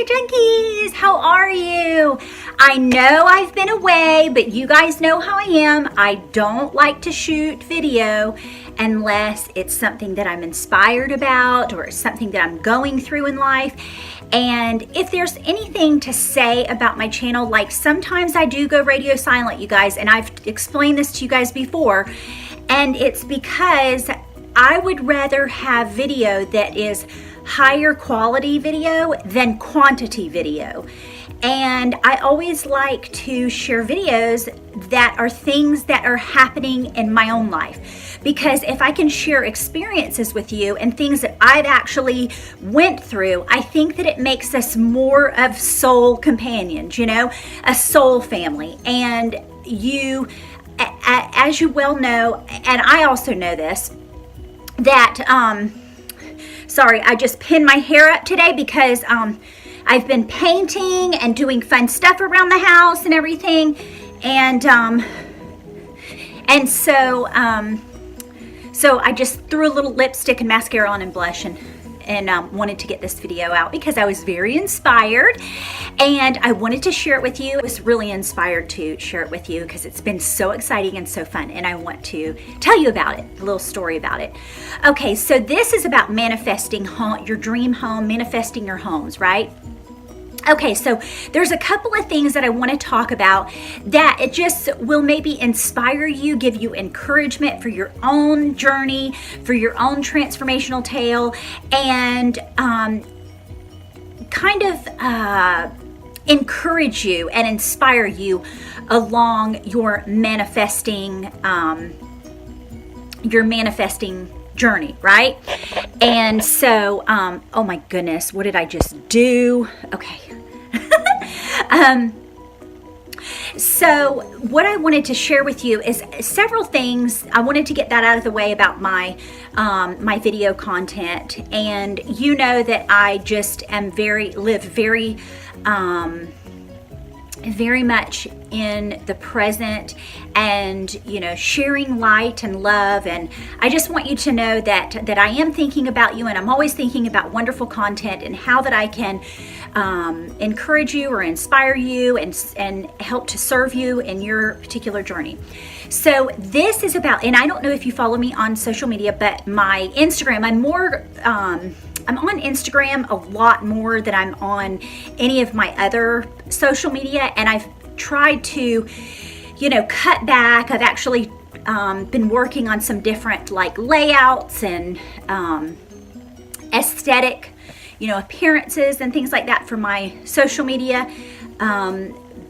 junkies, how are you? I know I've been away, but you guys know how I am. I don't like to shoot video unless it's something that I'm inspired about or it's something that I'm going through in life. And if there's anything to say about my channel, like sometimes I do go radio silent, you guys, and I've explained this to you guys before, and it's because I would rather have video that is higher quality video than quantity video. And I always like to share videos that are things that are happening in my own life, because if I can share experiences with you and things that I've actually went through, I think that it makes us more of soul companions, you know, a soul family. And you, as you well know, and I also know this, that sorry, I just pinned my hair up today because I've been painting and doing fun stuff around the house and everything, and so I just threw a little lipstick and mascara on and blush and wanted to get this video out because I was very inspired and I wanted to share it with you. I was really inspired to share it with you because it's been so exciting and so fun, and I want to tell you about it, a little story about it. Okay, so this is about manifesting your dream home, manifesting your homes, right? Okay, so there's a couple of things that I want to talk about that it just will maybe inspire you, give you encouragement for your own journey, for your own transformational tale, and kind of encourage you and inspire you along your manifesting journey, right? And so, oh my goodness, what did I just do? Okay. So what I wanted to share with you is several things. I wanted to get that out of the way about my my video content, and you know that I just am live very much in the present, and you know, sharing light and love. And I just want you to know that I am thinking about you, and I'm always thinking about wonderful content and how that I can encourage you or inspire you and help to serve you in your particular journey. So this is about, and I don't know if you follow me on social media, but my Instagram, I'm on Instagram a lot more than I'm on any of my other social media, and I've tried to, you know, cut back. I've actually been working on some different like layouts and aesthetic, you know, appearances and things like that for my social media,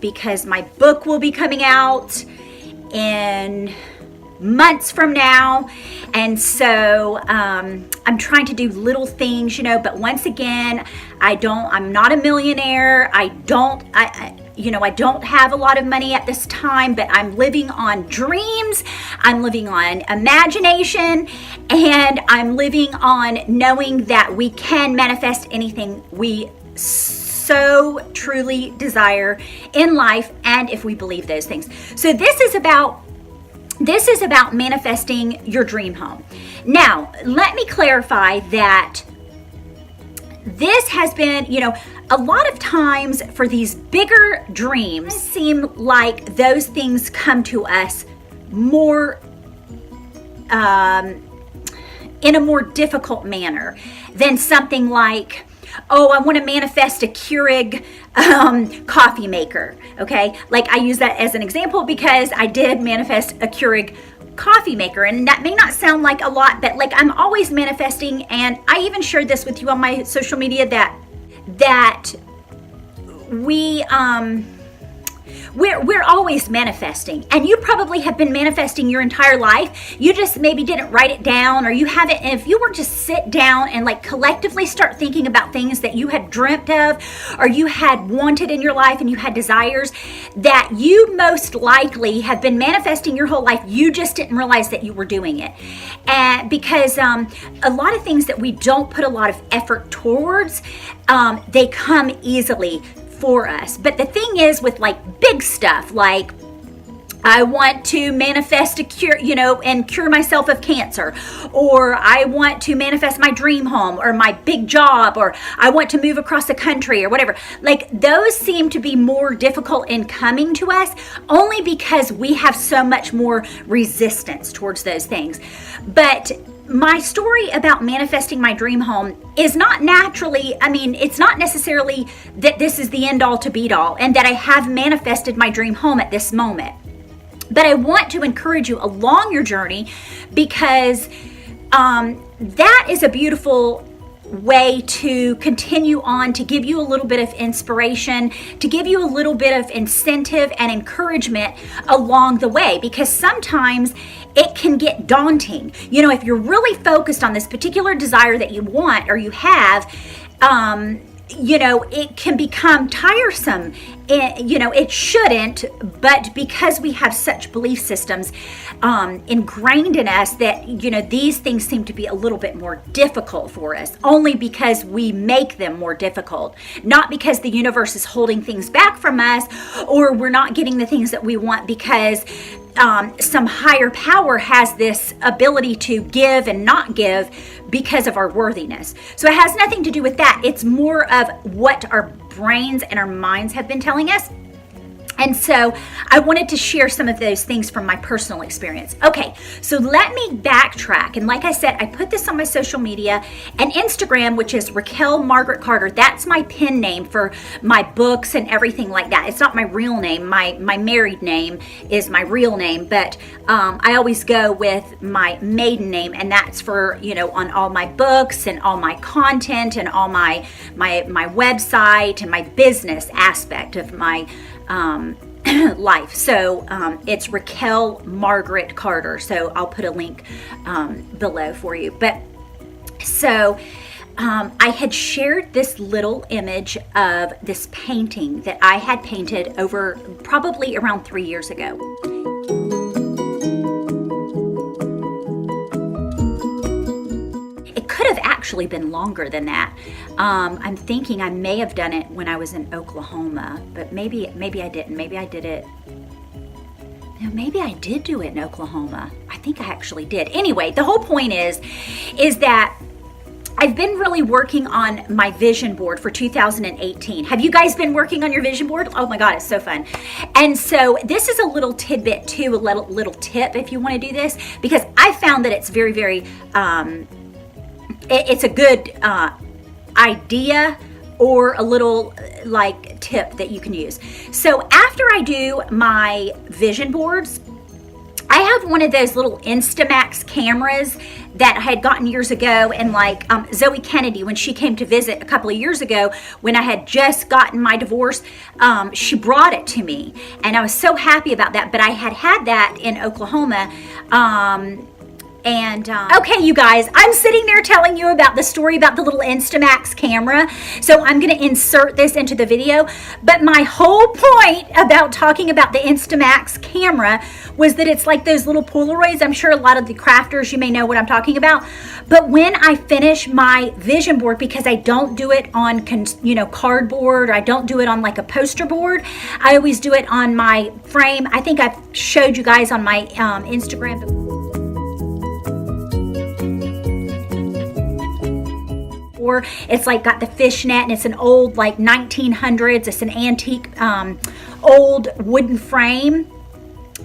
because my book will be coming out in months from now, and so I'm trying to do little things, you know, but once again, I'm not a millionaire. I don't have a lot of money at this time, but I'm living on dreams, I'm living on imagination, and I'm living on knowing that we can manifest anything we so truly desire in life, and if we believe those things. So this is about manifesting your dream home. Now, let me clarify that this has been, you know, a lot of times for these bigger dreams, seem like those things come to us more in a more difficult manner than something like, oh, I want to manifest a Keurig coffee maker, okay? Like I use that as an example because I did manifest a Keurig coffee maker, and that may not sound like a lot, but like I'm always manifesting, and I even shared this with you on my social media that we're always manifesting, and you probably have been manifesting your entire life. You just maybe didn't write it down, or you haven't. And if you were to sit down and like collectively start thinking about things that you had dreamt of or you had wanted in your life and you had desires that you most likely have been manifesting your whole life, you just didn't realize that you were doing it. And because a lot of things that we don't put a lot of effort towards, they come easily for us. But the thing is with like big stuff, like I want to manifest a cure, and cure myself of cancer. Or I want to manifest my dream home or my big job, or I want to move across the country or whatever. Like, those seem to be more difficult in coming to us only because we have so much more resistance towards those things. But my story about manifesting my dream home is not it's not necessarily that this is the end all to beat all and that I have manifested my dream home at this moment. But I want to encourage you along your journey because that is a beautiful way to continue on, to give you a little bit of inspiration, to give you a little bit of incentive and encouragement along the way, because sometimes it can get daunting. If you're really focused on this particular desire that you want or you have, it can become tiresome. It shouldn't, but because we have such belief systems ingrained in us that, these things seem to be a little bit more difficult for us, only because we make them more difficult, not because the universe is holding things back from us or we're not getting the things that we want because some higher power has this ability to give and not give because of our worthiness. So it has nothing to do with that. It's more of what our brains and our minds have been telling us. And so I wanted to share some of those things from my personal experience. Okay, so let me backtrack. And like I said, I put this on my social media and Instagram, which is Raquel Margaret Carter. That's my pen name for my books and everything like that. It's not my real name. My married name is my real name, but I always go with my maiden name, and that's for, on all my books and all my content and all my website and my business aspect of my life. So it's Raquel Margaret Carter. So I'll put a link below for you. But so I had shared this little image of this painting that I had painted over probably around 3 years ago. It could have actually been longer than that. I'm thinking I may have done it when I was in Oklahoma, but maybe I didn't. Maybe I did it. No, maybe I did do it in Oklahoma. I think I actually did. Anyway, the whole point is that I've been really working on my vision board for 2018. Have you guys been working on your vision board? Oh my God, it's so fun. And so this is a little tidbit too, a little tip if you want to do this, because I found that it's very, very, it's a good idea or a little tip that you can use. So after I do my vision boards, I have one of those little Instamax cameras that I had gotten years ago, and Zoe Kennedy, when she came to visit a couple of years ago, when I had just gotten my divorce, she brought it to me, and I was so happy about that. But I had that in Oklahoma. Okay, you guys, I'm sitting there telling you about the story about the little Instamax camera. So I'm going to insert this into the video. But my whole point about talking about the Instamax camera was that it's like those little Polaroids. I'm sure a lot of the crafters, you may know what I'm talking about. But when I finish my vision board, because I don't do it on, cardboard, or I don't do it on like a poster board, I always do it on my frame. I think I've showed you guys on my Instagram before. It's got the fishnet, and it's an old 1900s. It's an antique old wooden frame.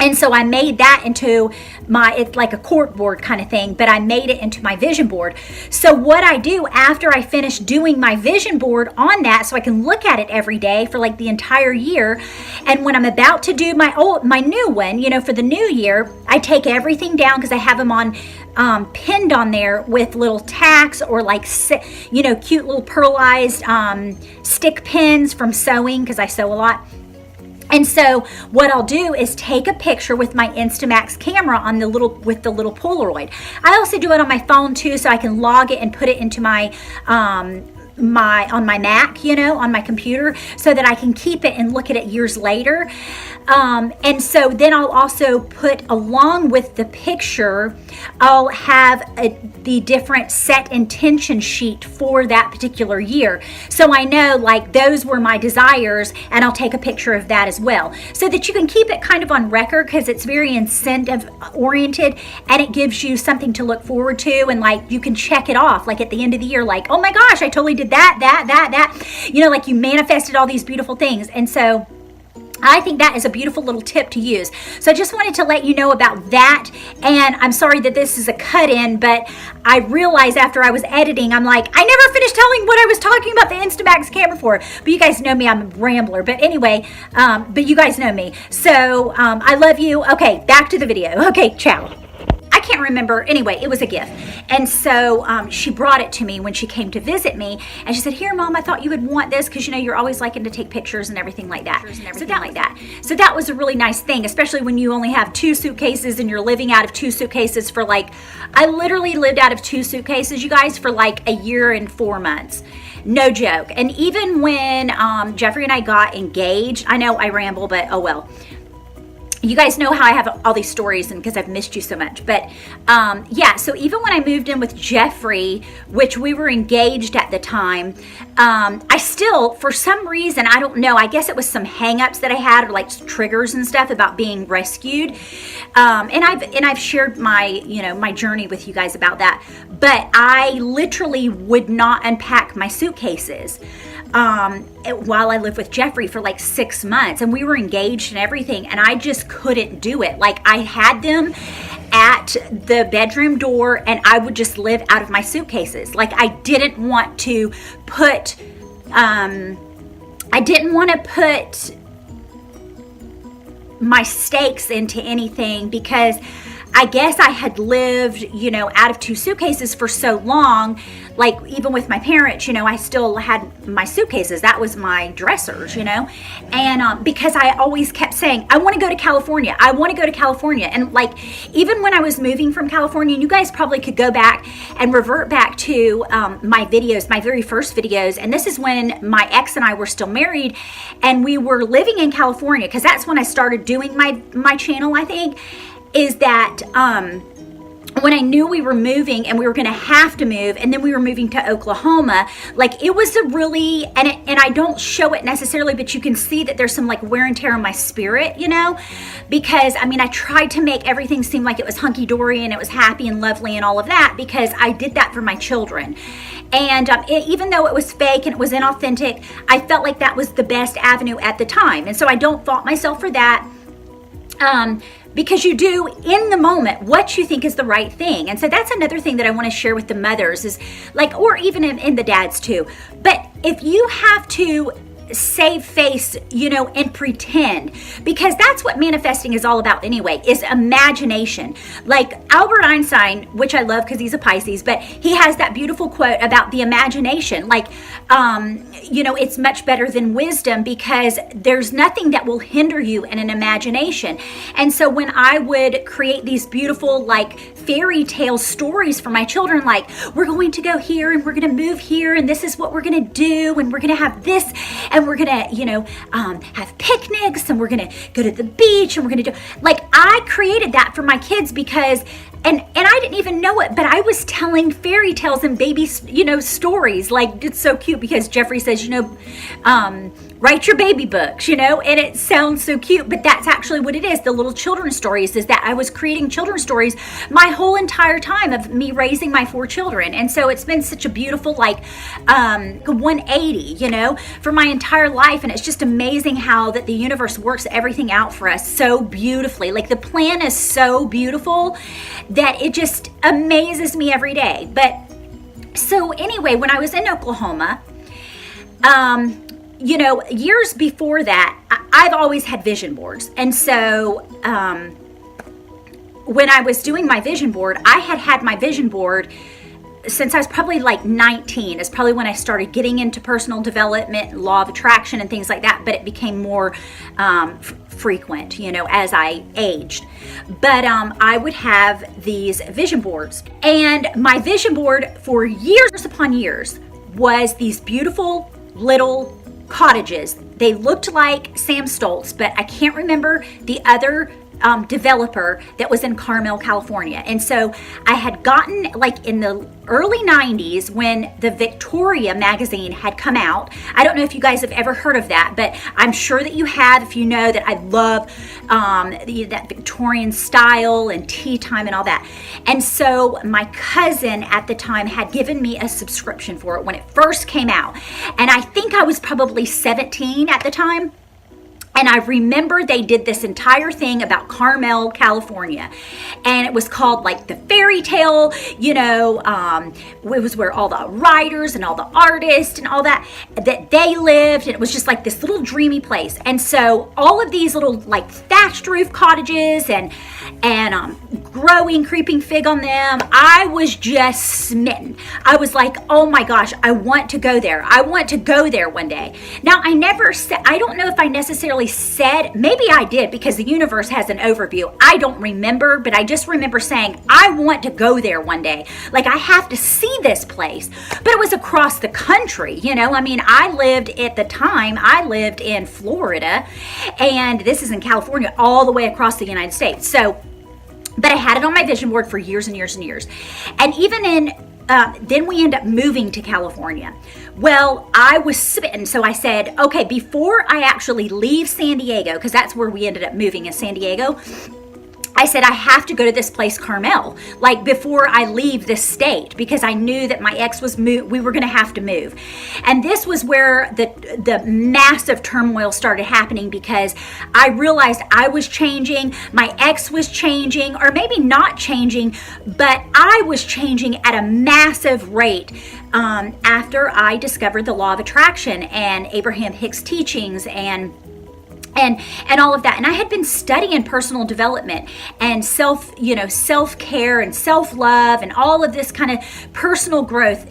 And so I made that into it's like a cork board kind of thing, but I made it into my vision board. So what I do after I finish doing my vision board on that, so I can look at it every day for the entire year, and when I'm about to do my new one, for the new year, I take everything down because I have them on pinned on there with little tacks or cute little pearlized stick pins from sewing, because I sew a lot. And so what I'll do is take a picture with my Instamax camera on with the little Polaroid. I also do it on my phone too, so I can log it and put it into my on my Mac, on my computer, so that I can keep it and look at it years later. And so then I'll also put, along with the picture, I'll have the different set intention sheet for that particular year. So I know, like, those were my desires, and I'll take a picture of that as well, so that you can keep it kind of on record, because it's very incentive oriented, and it gives you something to look forward to, and like you can check it off, like at the end of the year, like, oh my gosh, I totally did that, like you manifested all these beautiful things. And so I think that is a beautiful little tip to use. So I just wanted to let you know about that. And I'm sorry that this is a cut in, but I realized after I was editing, I'm like, I never finished telling what I was talking about the Instamax camera for. But you guys know me, I'm a rambler. But anyway, but you guys know me. So I love you. Okay, back to the video. Okay, ciao. I can't remember. Anyway, it was a gift. And so she brought it to me when she came to visit me. And she said, here, Mom, I thought you would want this, because, you're always liking to take pictures and everything like that. So that was a really nice thing, especially when you only have 2 suitcases and you're living out of 2 suitcases for I literally lived out of 2 suitcases, you guys, for like a year and 4 months. No joke. And even when Jeffrey and I got engaged, I know I ramble, but oh well. You guys know how I have all these stories, and because I've missed you so much. But yeah, so even when I moved in with Jeffrey, which we were engaged at the time, I still, for some reason, I don't know, I guess it was some hang-ups that I had, or like triggers and stuff about being rescued. And I've shared my, my journey with you guys about that. But I literally would not unpack my suitcases while I lived with Jeffrey for like 6 months, and we were engaged and everything, and I just couldn't do it. Like, I had them at the bedroom door, and I would just live out of my suitcases. Like, I didn't want to put my stakes into anything, because I guess I had lived, out of 2 suitcases for so long. Like, even with my parents, I still had my suitcases. That was my dressers, and because I always kept saying, I want to go to California. I want to go to California. And like, even when I was moving from California, and you guys probably could go back and revert back to my videos, my very first videos. And this is when my ex and I were still married, and we were living in California, because that's when I started doing my channel, I think. Is that when I knew we were moving, and we were going to have to move, and then we were moving to Oklahoma, like, it was a really, and I don't show it necessarily, but you can see that there's some like wear and tear on my spirit, because I tried to make everything seem like it was hunky-dory and it was happy and lovely and all of that, because I did that for my children. And even though it was fake and it was inauthentic, I felt like that was the best avenue at the time. And so I don't fault myself for that. Because you do in the moment what you think is the right thing. And so that's another thing that I want to share with the mothers, is like, or even in the dads too. But if you have to save face, and pretend, because that's what manifesting is all about anyway, is imagination. Like Albert Einstein, which I love because he's a Pisces, but he has that beautiful quote about the imagination. Like, it's much better than wisdom, because there's nothing that will hinder you in an imagination. And so when I would create these beautiful, like, fairy tale stories for my children, like, we're going to go here, and we're going to move here, and this is what we're going to do, and we're going to have this, and we're going to, have picnics, and we're going to go to the beach, and we're going to do, like, I created that for my kids, because and I didn't even know it, but I was telling fairy tales and baby, stories. Like, it's so cute, because Jeffrey says, write your baby books, and it sounds so cute, but that's actually what it is. The little children's stories is that I was creating children's stories my whole entire time of me raising my 4 children. And so it's been such a beautiful, like, 180, for my entire life. And it's just amazing how that the universe works everything out for us so beautifully. Like, the plan is so beautiful that it just amazes me every day. But so anyway, when I was in Oklahoma, years before that, I've always had vision boards. And so when I was doing my vision board, I had my vision board since I was probably like 19. Is probably when I started getting into personal development, law of attraction, and things like that. But it became more frequent, as I aged. But I would have these vision boards, and my vision board for years upon years was these beautiful little cottages. They looked like Sam Stoltz, but I can't remember the other developer that was in Carmel, California. And so I had gotten, like, in the early 90s when the Victoria magazine had come out. I don't know if you guys have ever heard of that, but I'm sure that you have if you know that I love that Victorian style and tea time and all that. And so my cousin at the time had given me a subscription for it when it first came out. And I think I was probably 17 at the time. And I remember they did this entire thing about Carmel, California. And it was called like the fairy tale, it was where all the writers and all the artists and all that they lived. And it was just like this little dreamy place. And so all of these little like thatched roof cottages and growing creeping fig on them, I was just smitten. I was like, oh my gosh, I want to go there. I want to go there one day. Now, I don't know if I necessarily said, maybe I did because the universe has an overview. I don't remember, but I just remember saying, I want to go there one day. Like, I have to see this place. But it was across the country, I lived in Florida, and this is in California, all the way across the United States. So, but I had it on my vision board for years and years and years. And even then we end up moving to California. Well, I was smitten. So I said, okay, before I actually leave San Diego, because that's where we ended up moving, in San Diego, I said, I have to go to this place, Carmel, like before I leave this state, because I knew that my ex we were going to have to move. And this was where the massive turmoil started happening, because I realized I was changing, my ex was changing, or maybe not changing, but I was changing at a massive rate after I discovered the law of attraction and Abraham Hicks teachings and all of that. And I had been studying personal development and self-care and self-love and all of this kind of personal growth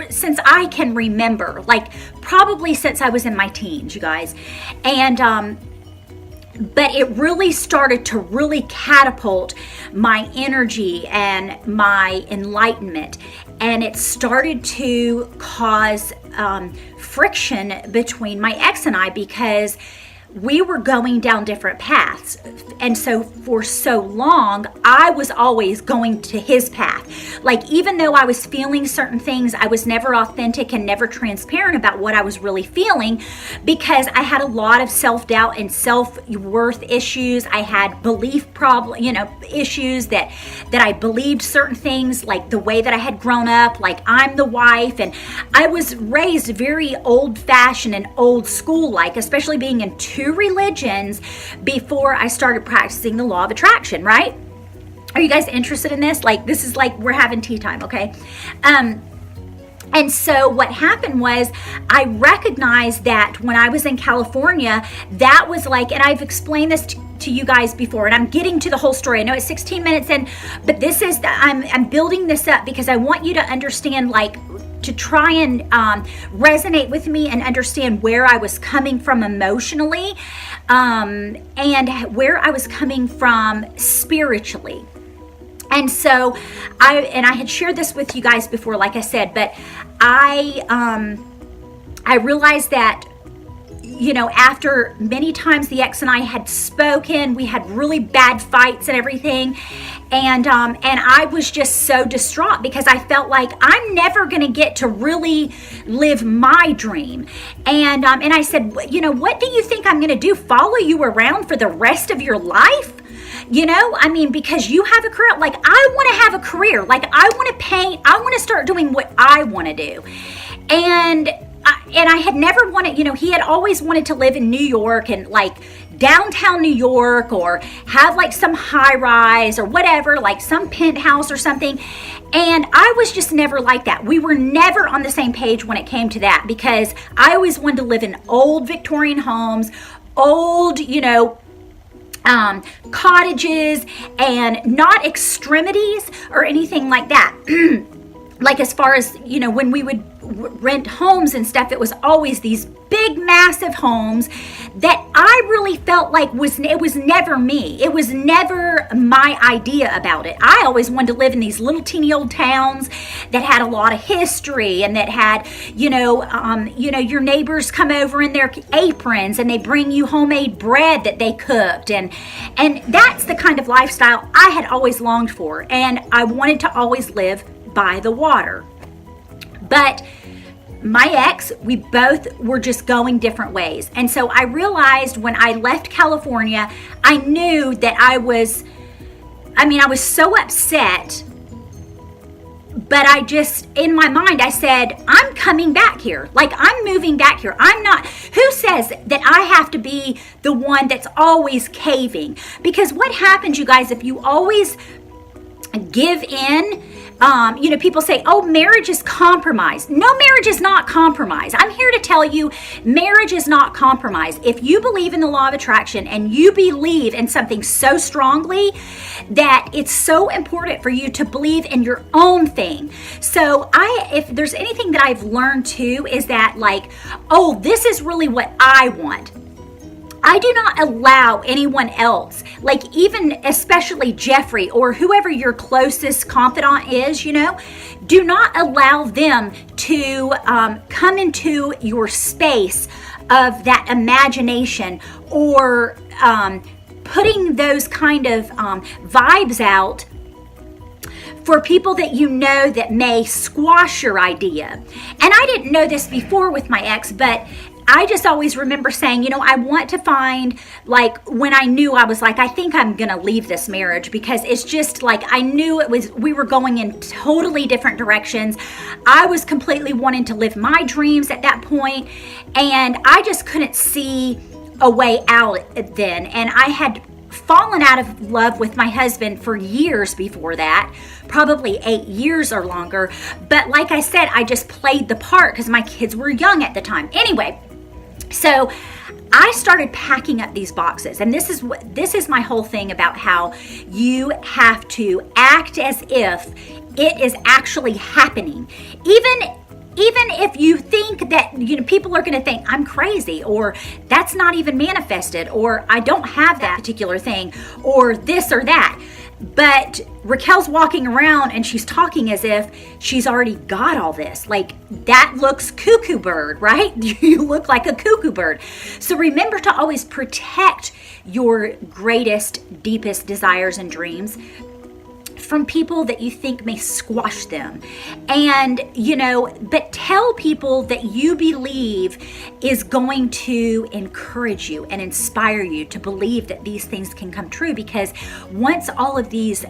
since I can remember, like probably since I was in my teens, you guys. And but it really started to really catapult my energy and my enlightenment. And it started to cause friction between my ex and I, because we were going down different paths. And so for so long, I was always going to his path. Like, even though I was feeling certain things, I was never authentic and never transparent about what I was really feeling, because I had a lot of self-doubt and self-worth issues. I had belief issues that I believed certain things, like the way that I had grown up, like I'm the wife. And I was raised very old-fashioned and old school-like, especially being in two religions before I started practicing the law of attraction, right? Are you guys interested in this? Like, this is like we're having tea time, okay? And so what happened was I recognized that when I was in California, that was like, and I've explained this to you guys before, and I'm getting to the whole story. I know it's 16 minutes in, but this is, I'm building this up because I want you to understand, like, to try and resonate with me and understand where I was coming from emotionally, and where I was coming from spiritually. And so I had shared this with you guys before, like I said, but I realized that, after many times the ex and I had spoken, we had really bad fights and everything. And I was just so distraught, because I felt like I'm never going to get to really live my dream. And I said, what do you think I'm going to do? Follow you around for the rest of your life? Because you have a career. Like, I want to have a career. Like, I want to paint. I want to start doing what I want to do. And I had never wanted, he had always wanted to live in New York, and like downtown New York, or have like some high rise or whatever, like some penthouse or something. And I was just never like that. We were never on the same page when it came to that, because I always wanted to live in old Victorian homes, old, cottages, and not extremities or anything like that. Like, as far as, when we would rent homes and stuff, it was always these big, massive homes that I really felt like it was never me. It was never my idea about it. I always wanted to live in these little teeny old towns that had a lot of history and that had, your neighbors come over in their aprons and they bring you homemade bread that they cooked. And that's the kind of lifestyle I had always longed for. And I wanted to always live by the water. But my ex, we both were just going different ways. And so I realized when I left California, I knew that I was so upset, but in my mind, I said, I'm coming back here. Like, I'm moving back here. Who says that I have to be the one that's always caving? Because what happens, you guys, if you always give in, people say, oh, marriage is compromise. No, marriage is not compromise. I'm here to tell you, marriage is not compromise. If you believe in the law of attraction and you believe in something so strongly that it's so important for you to believe in your own thing. So if there's anything that I've learned too, is that this is really what I want. I do not allow anyone else, even especially Jeffrey or whoever your closest confidant is, do not allow them to come into your space of that imagination or putting those kind of vibes out for people that you know that may squash your idea. And I didn't know this before with my ex, but I just always remember saying, I want to find, when I knew I was I think I'm going to leave this marriage, because it's just I knew we were going in totally different directions. I was completely wanting to live my dreams at that point, and I just couldn't see a way out then. And I had fallen out of love with my husband for years before that, probably 8 years or longer. But like I said, I just played the part because my kids were young at the time. Anyway, so I started packing up these boxes, and this is my whole thing about how you have to act as if it is actually happening. Even if you think that people are going to think I'm crazy, or that's not even manifested, or I don't have that particular thing, or this or that. But Raquel's walking around and she's talking as if she's already got all this. That looks cuckoo bird, right? You look like a cuckoo bird. So remember to always protect your greatest, deepest desires and dreams from people that you think may squash them. And, but tell people that you believe is going to encourage you and inspire you to believe that these things can come true. Because once all of these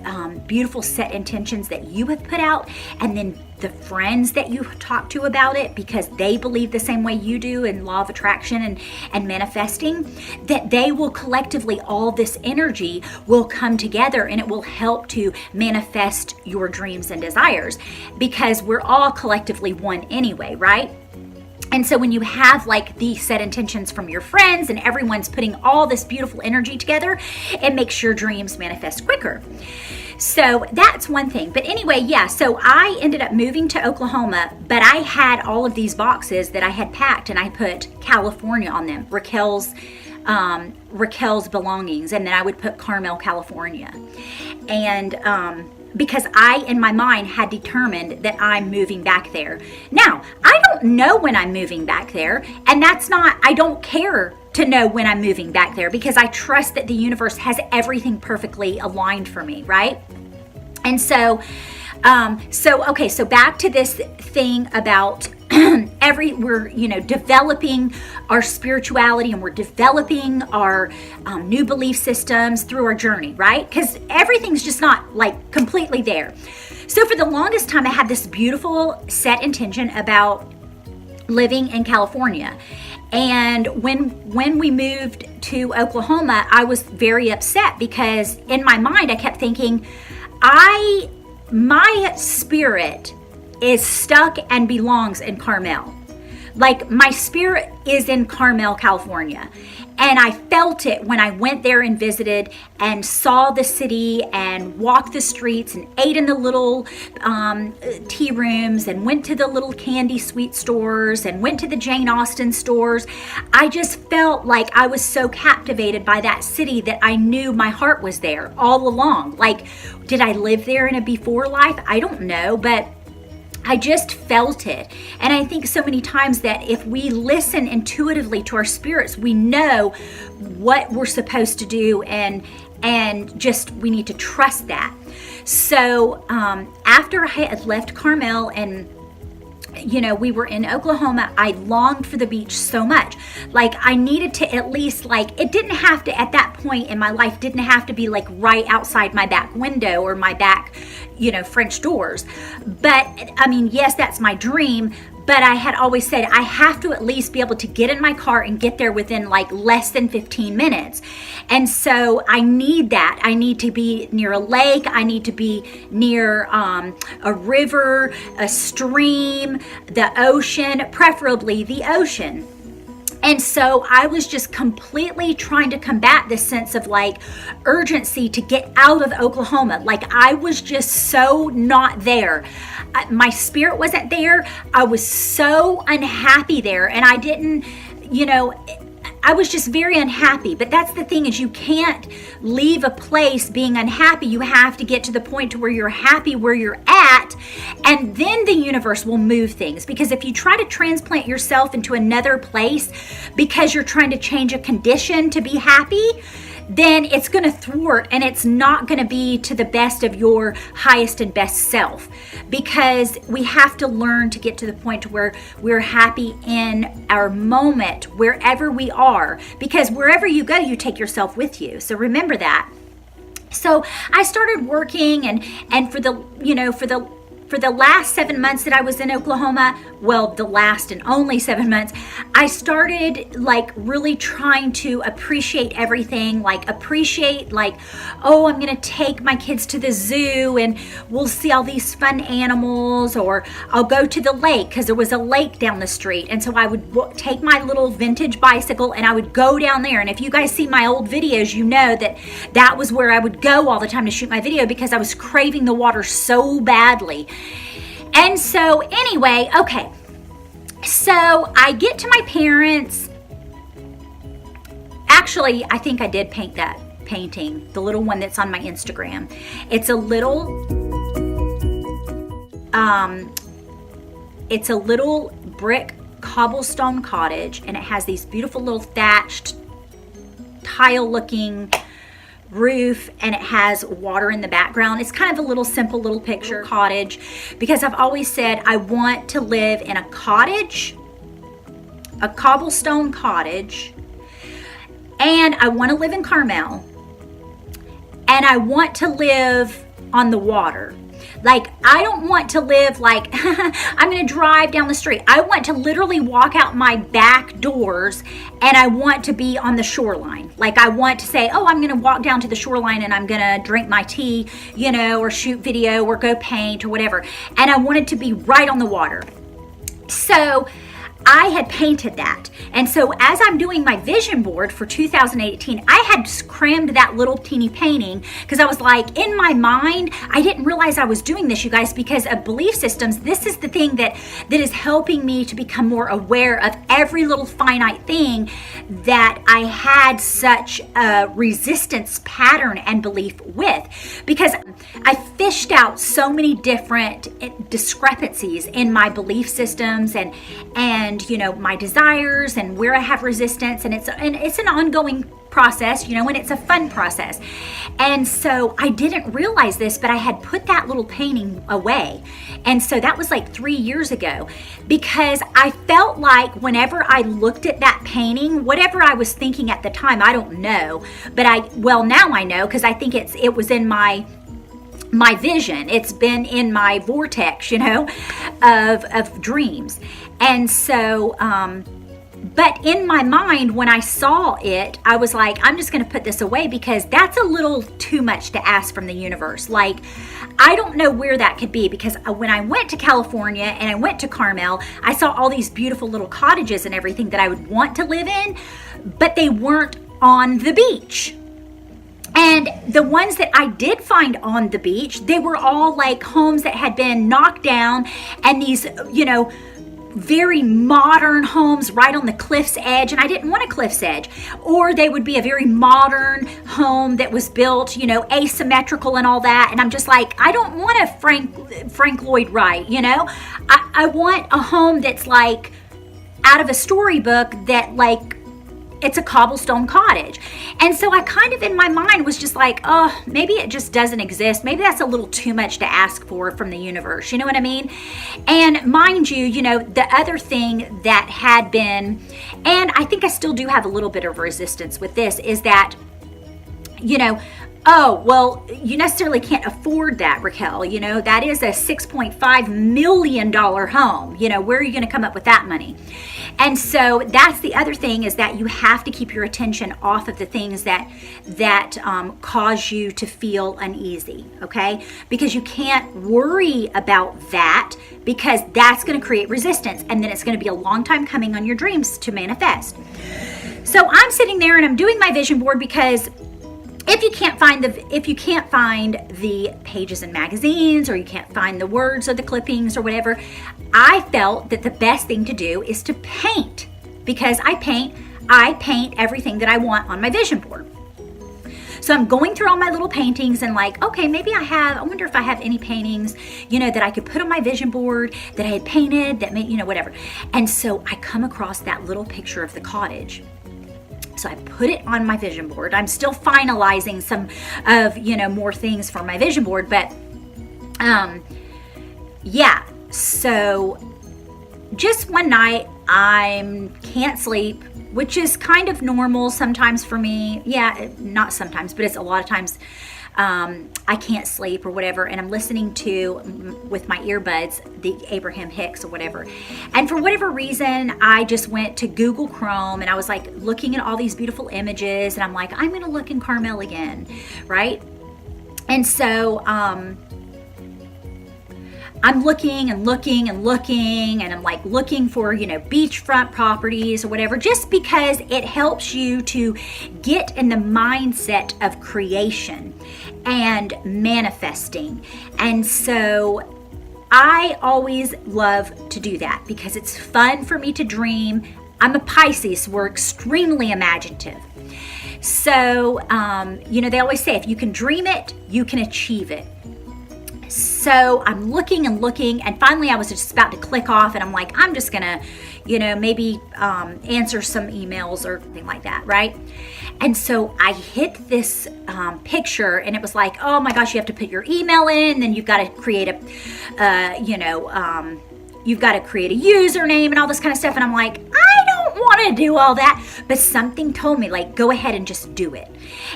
beautiful set intentions that you have put out, and then the friends that you talk to about it, because they believe the same way you do in law of attraction and manifesting, that they will collectively, all this energy will come together and it will help to manifest your dreams and desires, because we're all collectively one anyway, right? And so when you have these set intentions from your friends and everyone's putting all this beautiful energy together, it makes your dreams manifest quicker. So that's one thing. But anyway, yeah, so I ended up moving to Oklahoma, but I had all of these boxes that I had packed, and I put California on them, Raquel's belongings, and then I would put Carmel, California. And because I, in my mind, had determined that I'm moving back there. Now, I don't know when I'm moving back there, and I don't care to know when I'm moving back there, because I trust that the universe has everything perfectly aligned for me, right? And so back to this thing about we're developing our spirituality, and we're developing our new belief systems through our journey, right? Because everything's just not completely there. So for the longest time, I had this beautiful set intention about living in California. And when we moved to Oklahoma, I was very upset, because in my mind I kept thinking, my spirit is stuck and belongs in Carmel. Like my spirit is in Carmel, California. And I felt it when I went there and visited and saw the city and walked the streets and ate in the little tea rooms and went to the little candy sweet stores and went to the Jane Austen stores. I just felt like I was so captivated by that city that I knew my heart was there all along. Like, did I live there in a before life? I don't know, but I just felt it. And I think so many times that if we listen intuitively to our spirits, we know what we're supposed to do, and just we need to trust that. So after I had left Carmel and we were in Oklahoma, I longed for the beach so much. Like I needed to at least, like, it didn't have to, at that point in my life, didn't have to be like right outside my back window or my back, French doors. But I mean, yes, that's my dream. But I had always said I have to at least be able to get in my car and get there within like less than 15 minutes. And so I need that. I need to be near a lake. I need to be near a river, a stream, the ocean, preferably the ocean. And so I was just completely trying to combat this sense of like urgency to get out of Oklahoma. Like I was just so not there. My spirit wasn't there. I was so unhappy there, and I didn't, I was just very unhappy. But that's the thing, is you can't leave a place being unhappy. You have to get to the point to where you're happy where you're at, and then the universe will move things. Because if you try to transplant yourself into another place because you're trying to change a condition to be happy, then it's going to thwart, and it's not going to be to the best of your highest and best self. Because we have to learn to get to the point where we're happy in our moment, wherever we are. Because wherever you go, you take yourself with you. So remember that. So I started working, and for the last 7 months that I was in Oklahoma, well, the last and only 7 months, I started like really trying to appreciate everything, like oh, I'm going to take my kids to the zoo and we'll see all these fun animals, or I'll go to the lake because there was a lake down the street. And so I would take my little vintage bicycle and I would go down there. And if you guys see my old videos, you know that was where I would go all the time to shoot my video, because I was craving the water so badly. And so anyway, okay, so I get to my parents. Actually, I think I did paint that painting, the little one that's on my Instagram. It's a little brick cobblestone cottage, and it has these beautiful little thatched tile looking roof, and it has water in the background. It's kind of a little simple little picture cottage, because I've always said I want to live in a cottage, a cobblestone cottage, and I want to live in Carmel, and I want to live on the water. Like, I don't want to live like I'm going to drive down the street. I want to literally walk out my back doors, and I want to be on the shoreline. Like, I want to say, oh, I'm going to walk down to the shoreline and I'm going to drink my tea, or shoot video or go paint or whatever. And I wanted to be right on the water. So I had painted that. And so as I'm doing my vision board for 2018, I had crammed that little teeny painting, because I was like, in my mind, I didn't realize I was doing this, you guys, because of belief systems. This is the thing that is helping me to become more aware of every little finite thing that I had such a resistance pattern and belief with, because I fished out so many different discrepancies in my belief systems and my desires and where I have resistance, and it's an ongoing process, and it's a fun process. And so I didn't realize this, but I had put that little painting away. And so that was like 3 years ago, because I felt like whenever I looked at that painting, whatever I was thinking at the time, I don't know, but now I know, because I think it was in my vision. It's been in my vortex, of dreams. And so But in my mind, when I saw it, I was like, I'm just going to put this away because that's a little too much to ask from the universe. Like, I don't know where that could be, because when I went to California and I went to Carmel, I saw all these beautiful little cottages and everything that I would want to live in, but they weren't on the beach. And the ones that I did find on the beach, they were all like homes that had been knocked down, and these, very modern homes right on the cliff's edge, and I didn't want a cliff's edge. Or they would be a very modern home that was built, asymmetrical and all that, and I'm just like, I don't want a Frank Lloyd Wright, I want a home that's like out of a storybook, that like it's a cobblestone cottage. And so I kind of in my mind was just like, oh, maybe it just doesn't exist. Maybe that's a little too much to ask for from the universe. You know what I mean? And mind you, the other thing that had been, and I think I still do have a little bit of resistance with this, is that, oh, well, you necessarily can't afford that, Raquel. That is a $6.5 million home. Where are you going to come up with that money? And so that's the other thing, is that you have to keep your attention off of the things that cause you to feel uneasy, okay? Because you can't worry about that, because that's going to create resistance, and then it's going to be a long time coming on your dreams to manifest. So I'm sitting there and I'm doing my vision board, because if you can't find the pages in magazines, or you can't find the words or the clippings or whatever, I felt that the best thing to do is to paint, because I paint everything that I want on my vision board. So I'm going through all my little paintings and like, okay, maybe I wonder if I have any paintings, that I could put on my vision board that I had painted, that made, whatever. And so I come across that little picture of the cottage. So I put it on my vision board. I'm still finalizing some of, more things for my vision board, but yeah. So just one night, I can't sleep, which is kind of normal sometimes for me. Yeah, not sometimes, but it's a lot of times. I can't sleep or whatever, and I'm listening to, with my earbuds, the Abraham Hicks or whatever. And for whatever reason, I just went to Google Chrome, and I was like looking at all these beautiful images, and I'm like, I'm going to look in Carmel again, right? And so I'm looking and looking and looking, and I'm like looking for, beachfront properties or whatever, just because it helps you to get in the mindset of creation and manifesting. And so I always love to do that because it's fun for me to dream. I'm a Pisces, so we're extremely imaginative. So, they always say, if you can dream it, you can achieve it. So I'm looking and looking, and finally I was just about to click off, and I'm like, I'm just gonna, maybe answer some emails or something like that, right? And so I hit this picture, and it was like, oh my gosh, you have to put your email in, and then you've got to create you've got to create a username and all this kind of stuff. And I'm like, I don't want to do all that. But something told me, like, go ahead and just do it.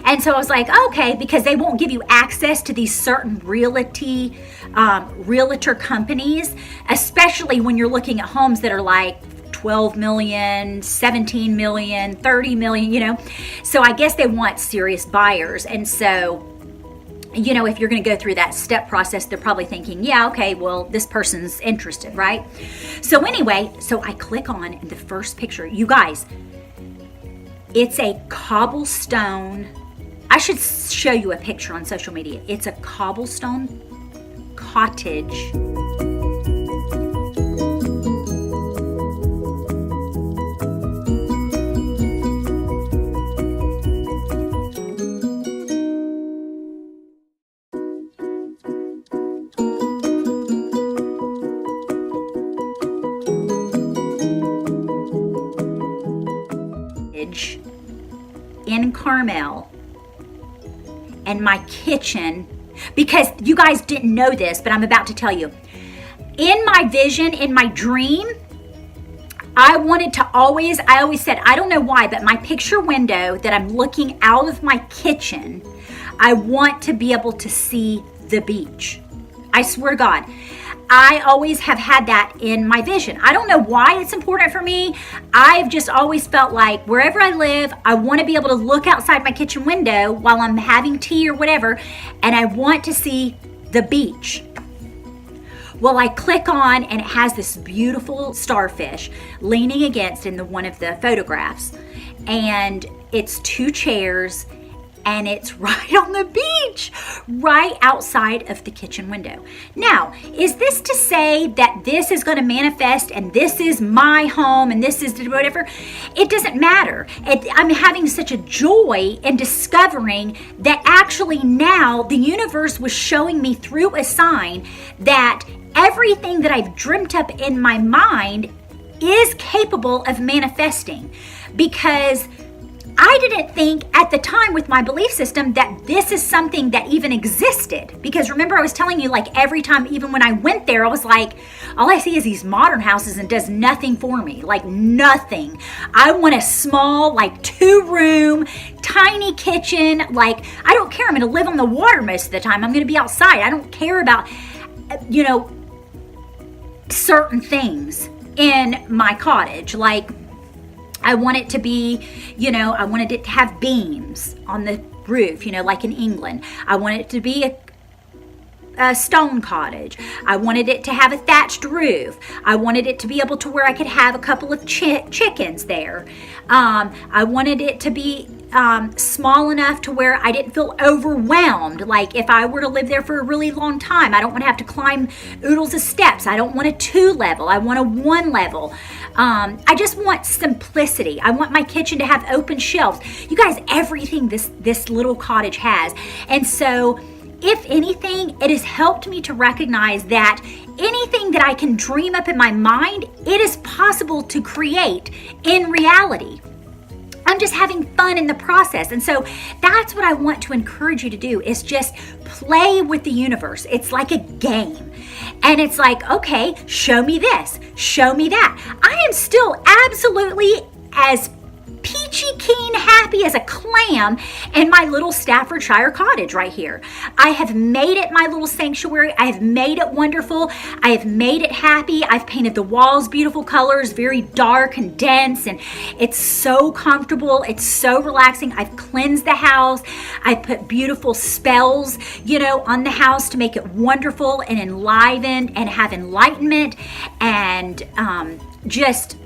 And so I was like, okay, because they won't give you access to these certain realtor companies, especially when you're looking at homes that are like 12 million, 17 million, 30 million, So I guess they want serious buyers. And so, if you're going to go through that step process, they're probably thinking, yeah, okay, well, this person's interested, right? So anyway, so I click on, and the first picture, you guys, it's a cobblestone. I should show you a picture on social media. It's a cobblestone cottage. In Carmel, and my kitchen, because you guys didn't know this, but I'm about to tell you. In my vision, in my dream, I always said, I don't know why, but my picture window that I'm looking out of my kitchen, I want to be able to see the beach. I swear to God. I always have had that in my vision. I don't know why it's important for me. I've just always felt like wherever I live, I want to be able to look outside my kitchen window while I'm having tea or whatever, and I want to see the beach. Well, I click on and it has this beautiful starfish leaning against in one of the photographs, and it's 2 chairs, and it's right on the beach, right outside of the kitchen window. Now, is this to say that this is going to manifest and this is my home and this is whatever? It doesn't matter. I'm having such a joy in discovering that actually now the universe was showing me through a sign that everything that I've dreamt up in my mind is capable of manifesting, because I didn't think at the time with my belief system that this is something that even existed. Because remember, I was telling you, like, every time, even when I went there, I was like, all I see is these modern houses and does nothing for me, like nothing. I want a small, like 2-room, tiny kitchen. Like, I don't care. I'm going to live on the water most of the time. I'm going to be outside. I don't care about, certain things in my cottage. Like, I want it to be, I wanted it to have beams on the roof, like in England. I want it to be a stone cottage. I wanted it to have a thatched roof. I wanted it to be able to where I could have a couple of chickens there. I wanted it to be small enough to where I didn't feel overwhelmed. Like if I were to live there for a really long time, I don't want to have to climb oodles of steps. I don't want a 2-level. I want a 1-level. I just want simplicity. I want my kitchen to have open shelves. You guys, everything this little cottage has. And so if anything, it has helped me to recognize that anything that I can dream up in my mind, it is possible to create in reality. I'm just having fun in the process. And so that's what I want to encourage you to do, is just play with the universe. It's like a game. And it's like, okay, show me this, show me that. I am still absolutely as peachy keen happy as a clam in my little Staffordshire cottage right here. I have made it my little sanctuary. I have made it wonderful. I have made it happy. I've painted the walls beautiful colors, very dark and dense, and it's so comfortable. It's so relaxing. I've cleansed the house. I've put beautiful spells, on the house to make it wonderful and enlivened and have enlightenment, and just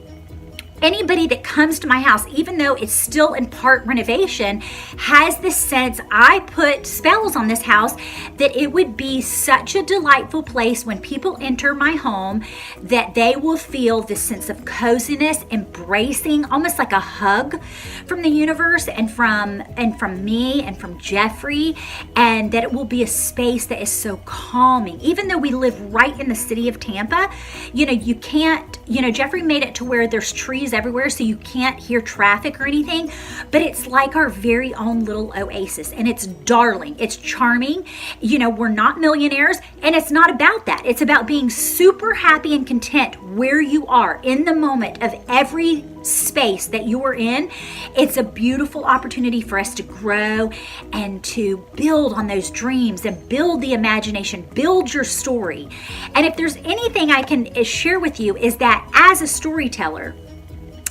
anybody that comes to my house, even though it's still in part renovation, has this sense I put spells on this house that it would be such a delightful place when people enter my home that they will feel this sense of coziness, embracing, almost like a hug from the universe and from me and from Jeffrey, and that it will be a space that is so calming. Even though we live right in the city of Tampa, you can't, Jeffrey made it to where there's trees everywhere, so you can't hear traffic or anything, but it's like our very own little oasis, and it's darling, it's charming. We're not millionaires, and it's not about that. It's about being super happy and content where you are in the moment of every space that you are in. It's a beautiful opportunity for us to grow and to build on those dreams and build the imagination, build your story. And if there's anything I can share with you, is that as a storyteller,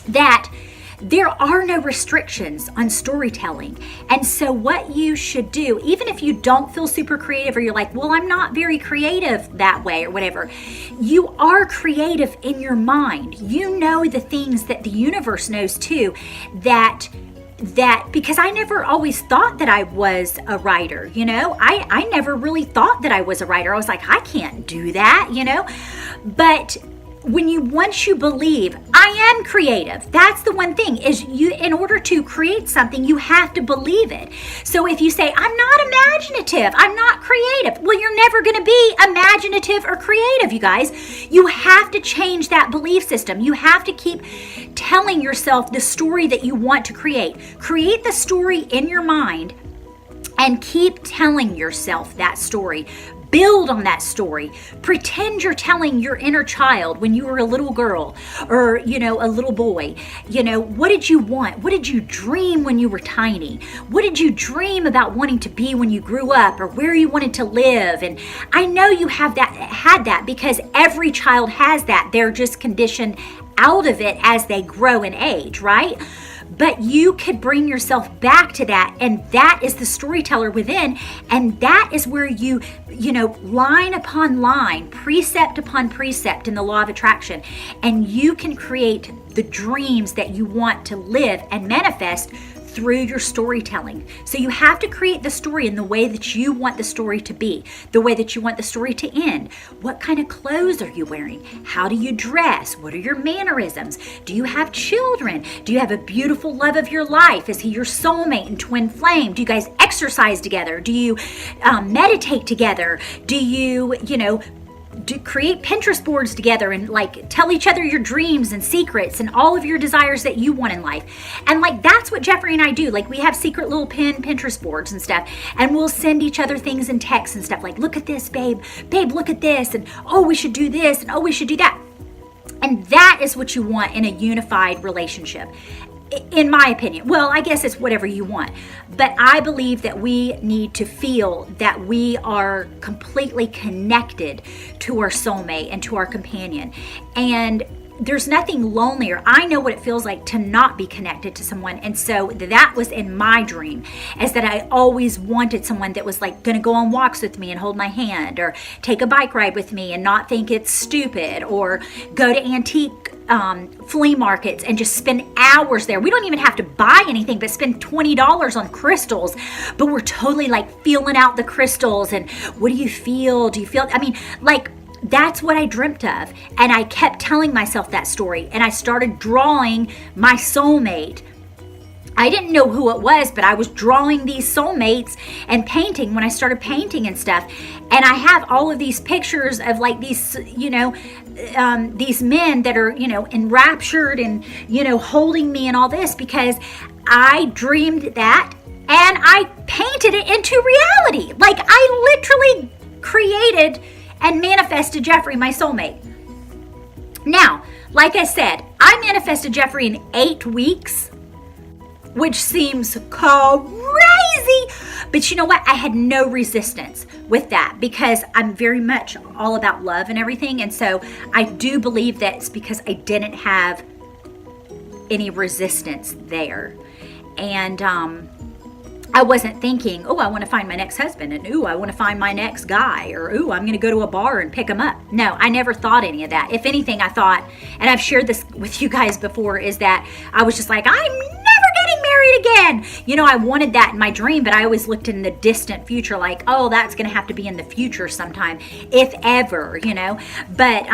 that there are no restrictions on storytelling. And so what you should do, even if you don't feel super creative, or you're like, well, I'm not very creative that way or whatever, you are creative in your mind. You know the things that the universe knows too, that because I never always thought that I was a writer, I never really thought that I was a writer. I was like, I can't do that, but once you believe I am creative, that's the one thing, is in order to create something, you have to believe it. So if you say, I'm not imaginative, I'm not creative, well, you're never going to be imaginative or creative, you guys. You have to change that belief system. You have to keep telling yourself the story that you want to create. Create the story in your mind and keep telling yourself that story. Build on that story. Pretend you're telling your inner child when you were a little girl or, a little boy. What did you want? What did you dream when you were tiny? What did you dream about wanting to be when you grew up, or where you wanted to live? And I know you had that because every child has that. They're just conditioned out of it as they grow in age, right? But you could bring yourself back to that, and that is the storyteller within, and that is where you line upon line, precept upon precept in the law of attraction, and you can create the dreams that you want to live and manifest through your storytelling. So you have to create the story in the way that you want the story to be, the way that you want the story to end. What kind of clothes are you wearing? How do you dress? What are your mannerisms? Do you have children? Do you have a beautiful love of your life? Is he your soulmate and twin flame? Do you guys exercise together? Do you meditate together? Do you, create Pinterest boards together and tell each other your dreams and secrets and all of your desires that you want in life? And that's what Jeffrey and I do. We have secret little Pinterest boards and stuff, and we'll send each other things in text and stuff look at this, babe, look at this, and oh, we should do this, and oh, we should do that. And that is what you want in a unified relationship, in my opinion. Well, I guess it's whatever you want, but I believe that we need to feel that we are completely connected to our soulmate and to our companion. And there's nothing lonelier. I know what it feels like to not be connected to someone. And so that was in my dream, is that I always wanted someone that was going to go on walks with me and hold my hand, or take a bike ride with me and not think it's stupid, or go to antique flea markets and just spend hours there. We don't even have to buy anything, but spend $20 on crystals, but we're totally feeling out the crystals. And what do you feel? That's what I dreamt of. And I kept telling myself that story, and I started drawing my soulmate. I didn't know who it was, but I was drawing these soulmates and painting when I started painting and stuff. And I have all of these pictures of these, these men that are, enraptured and, holding me and all this, because I dreamed that and I painted it into reality. I literally created and manifested Jeffrey, my soulmate. Now, like I said, I manifested Jeffrey in 8 weeks, which seems crazy. But you know what? I had no resistance with that, because I'm very much all about love and everything. And so I do believe that it's because I didn't have any resistance there. And I wasn't thinking, oh, I want to find my next husband, and ooh, I want to find my next guy, or ooh, I'm going to go to a bar and pick him up. No, I never thought any of that. If anything, I thought, and I've shared this with you guys before, is that I was just I'm never getting married again. I wanted that in my dream, but I always looked in the distant future, oh, that's going to have to be in the future sometime, if ever, But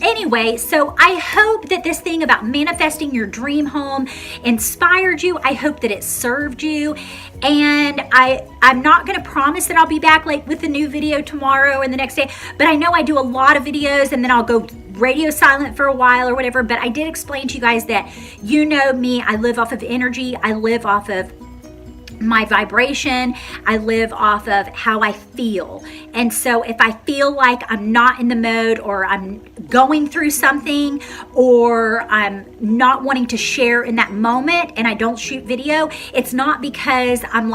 anyway, so I hope that this thing about manifesting your dream home inspired you. I hope that it served you. And I'm not going to promise that I'll be back with a new video tomorrow and the next day, but I know I do a lot of videos and then I'll go radio silent for a while or whatever. But I did explain to you guys that, me, I live off of energy. I live off of my vibration. I live off of how I feel. And so if I feel like I'm not in the mode, or I'm going through something, or I'm not wanting to share in that moment and I don't shoot video, it's not because I'm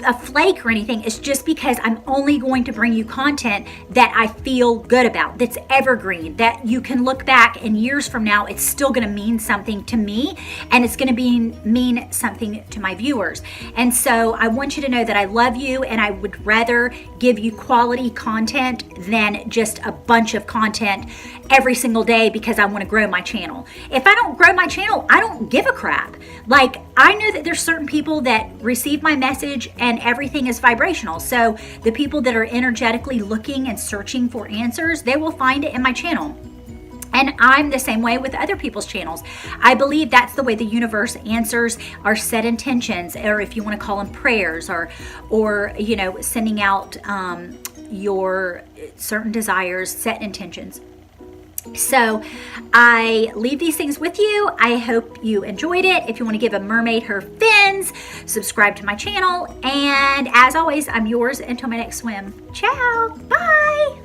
a flake or anything. It's just because I'm only going to bring you content that I feel good about, that's evergreen, that you can look back and years from now, it's still going to mean something to me, and it's going to mean something to my viewers. And so I want you to know that I love you, and I would rather give you quality content than just a bunch of content every single day, because I want to grow my channel. If I don't grow my channel, I don't give a crap. I know that there's certain people that receive my message and everything is vibrational. So the people that are energetically looking and searching for answers, they will find it in my channel. And I'm the same way with other people's channels. I believe that's the way the universe answers our set intentions, or if you want to call them prayers, or sending out your certain desires, set intentions. So I leave these things with you. I hope you enjoyed it. If you want to give a mermaid her fins, subscribe to my channel. And as always, I'm yours until my next swim. Ciao. Bye.